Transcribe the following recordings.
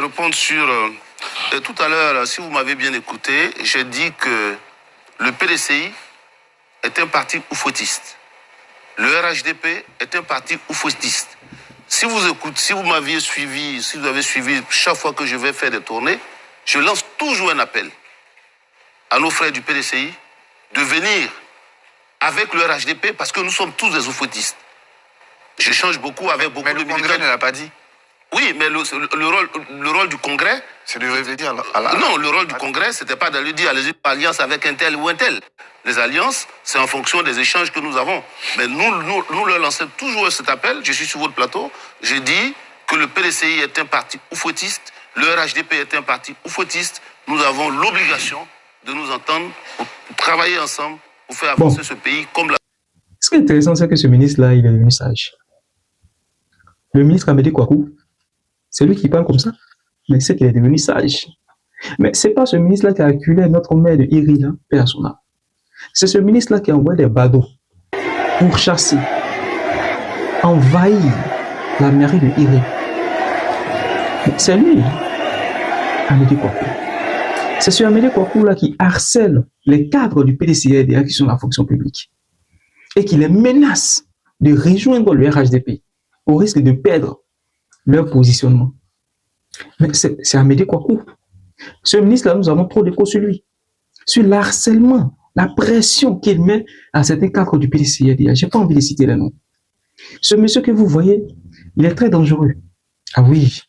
Répondre sur... tout à l'heure, si vous m'avez bien écouté, j'ai dit que le PDCI est un parti oufotiste. Le RHDP est un parti oufotiste. Si vous m'aviez suivi, si vous avez suivi chaque fois que je vais faire des tournées, je lance toujours un appel à nos frères du PDCI de venir avec le RHDP parce que nous sommes tous des oufottistes. J'échange beaucoup avec beaucoup de militants. Mais le Congrès ne l'a pas dit. Oui, mais le rôle du Congrès... C'est de revenir Non, le rôle du Congrès, c'était pas d'aller dire allez-y alliance avec un tel ou un tel. Les alliances, c'est en fonction des échanges que nous avons. Mais nous leur lançons toujours cet appel. Je suis sur votre plateau. J'ai dit que le PDCI est un parti oufotiste, le RHDP est un parti oufotiste. Nous avons l'obligation de nous entendre, pour travailler ensemble, pour faire avancer ce pays comme la... Ce qui est intéressant, c'est que ce ministre-là, il est devenu sage. Le ministre Amédée Kouakou, c'est lui qui parle comme ça, mais c'est qu'il est devenu sage. Mais c'est pas ce ministre-là qui a acculé notre maire de Iri, là, paix à son âme. C'est ce ministre-là qui a envoyé des badauds pour chasser, envahir la mairie de Iri. C'est lui, Amédée Kouakou. C'est ce Amédée Kouakou-là qui harcèle les cadres du PDCA qui sont dans la fonction publique et qui les menace de rejoindre le RHDP au risque de perdre leur positionnement. Mais c'est Amédée Kouakou. Ce ministre-là, nous avons trop d'écho sur lui, sur l'harcèlement, la pression qu'il met à certains cadres du PDCA. Je n'ai pas envie de citer les noms. Ce monsieur que vous voyez, il est très dangereux. Ah oui,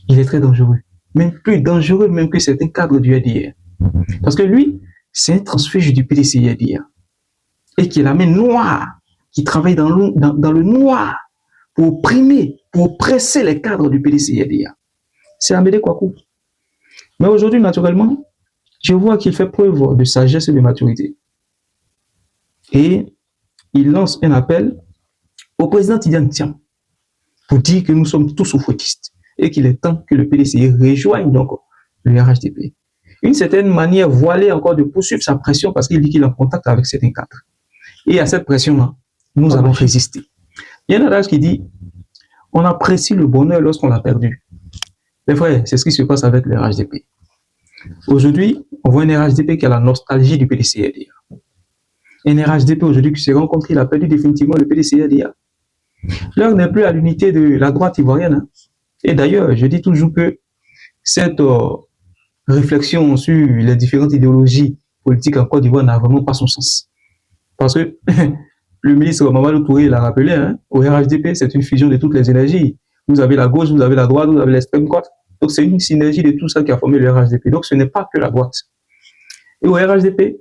il est très dangereux. Même plus dangereux même que certains cadres du ADR. Parce que lui, c'est un transfuge du PDCA et qui est la main noire, qui travaille dans le noir pour opprimer, pour oppresser les cadres du PDCA. C'est Amédée Kouakou. Mais aujourd'hui, naturellement, je vois qu'il fait preuve de sagesse et de maturité. Et il lance un appel au président Tidiane Thiam pour dire que nous sommes tous oufouettistes et qu'il est temps que le PDCA rejoigne donc le RHDP. Une certaine manière voilée encore de poursuivre sa pression parce qu'il dit qu'il est en contact avec certains cadres. Et à cette pression-là, nous allons résister. Il y a un adage qui dit on apprécie le bonheur lorsqu'on l'a perdu. Mais frère, c'est ce qui se passe avec le RHDP. Aujourd'hui, on voit un RHDP qui a la nostalgie du PDCA. Un RHDP aujourd'hui qui s'est rencontré, il a perdu définitivement le PDCA. L'heure n'est plus à l'unité de la droite ivoirienne. Hein. Et d'ailleurs, je dis toujours que cette réflexion sur les différentes idéologies politiques en Côte d'Ivoire n'a vraiment pas son sens. Parce que le ministre Mamadou Touré l'a rappelé, hein, au RHDP, c'est une fusion de toutes les énergies. Vous avez la gauche, vous avez la droite, vous avez l'extrême droite. Donc c'est une synergie de tout ça qui a formé le RHDP. Donc ce n'est pas que la droite. Et au RHDP,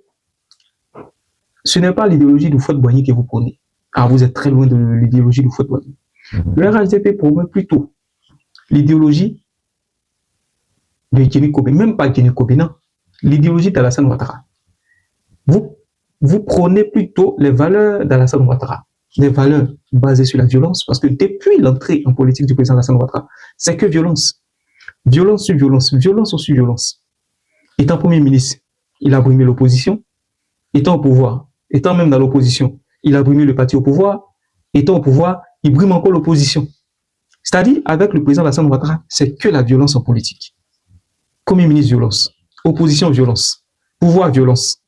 ce n'est pas l'idéologie du Houphouët-Boigny que vous prenez. Ah, vous êtes très loin de l'idéologie du Houphouët-Boigny. Le RHDP promeut plutôt l'idéologie de Djeni Kobé, même pas Djeni Kobé, non. L'idéologie d'Alassane Ouattara. Vous prenez plutôt les valeurs d'Alassane Ouattara, des valeurs basées sur la violence, parce que depuis l'entrée en politique du président Alassane Ouattara, c'est que violence. Violence sur violence, violence sur violence. Étant Premier ministre, il a brimé l'opposition. Étant au pouvoir, étant même dans l'opposition, il a brimé le parti au pouvoir. Étant au pouvoir, il brime encore l'opposition. C'est-à-dire, avec le président Alassane Ouattara, c'est que la violence en politique. Premier ministre, violence. Opposition, violence. Pouvoir, violence.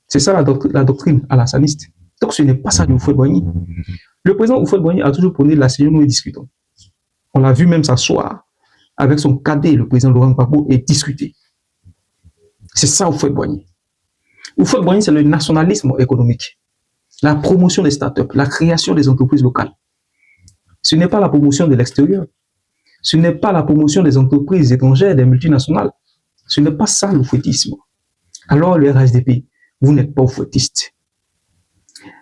C'est ça la doctrine alassaniste. Donc ce n'est pas ça du Houphouët-Boigny. Le président Houphouët-Boigny a toujours prôné l'asseyons-nous et discutons. On l'a vu même s'asseoir avec son cadet, le président Laurent Gbagbo, et discuter. C'est ça Houphouët-Boigny. Houphouët-Boigny, c'est le nationalisme économique, la promotion des startups, la création des entreprises locales. Ce n'est pas la promotion de l'extérieur. Ce n'est pas la promotion des entreprises étrangères, des multinationales. Ce n'est pas ça le fouettisme. Alors le RHDP, vous n'êtes pas fouettiste.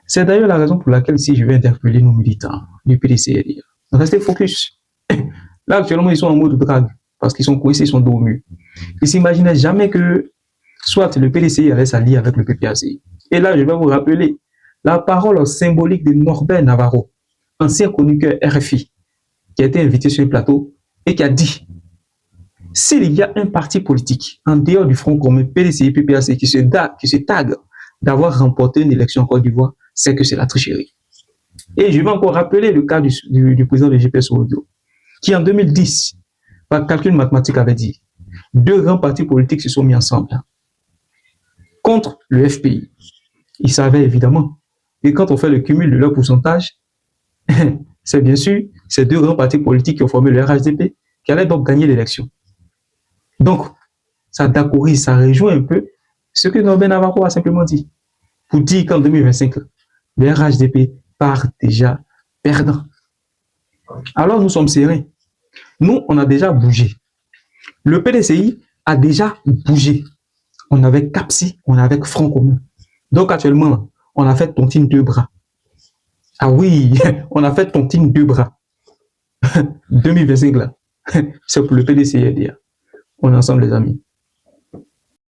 C'est d'ailleurs la raison pour laquelle ici je vais interpeller nos militants du PDCA. Restez focus. Là actuellement ils sont en mode drague parce qu'ils sont coincés, ils sont dos au mur. Ils ne s'imaginaient jamais que soit le PDCA allait s'allier avec le PPAC. Et là je vais vous rappeler la parole symbolique de Norbert Navarro, ancien chroniqueur RFI, qui a été invité sur le plateau et qui a dit s'il y a un parti politique en dehors du Front commun PDCI PPAC qui se tague d'avoir remporté une élection en Côte d'Ivoire, c'est que c'est la tricherie. Et je vais encore rappeler le cas du président de GPS Audio, qui en 2010 par calcul mathématique, avait dit. Deux grands partis politiques se sont mis ensemble contre le FPI. Ils savaient évidemment que quand on fait le cumul de leur pourcentage, c'est bien sûr ces deux grands partis politiques qui ont formé le RHDP qui allaient donc gagner l'élection. Donc, ça d'accorder, ça rejoint un peu ce que Norbert Navarro a simplement dit. Pour dire qu'en 2025, le RHDP part déjà perdant. Alors nous sommes sereins. Nous, on a déjà bougé. Le PDCI a déjà bougé. On est avec CAPSI, on est avec Front Commun. Donc actuellement, on a fait tontine deux bras. Ah oui, on a fait tontine deux bras. 2025 là, c'est pour le PDCI. On est ensemble les amis.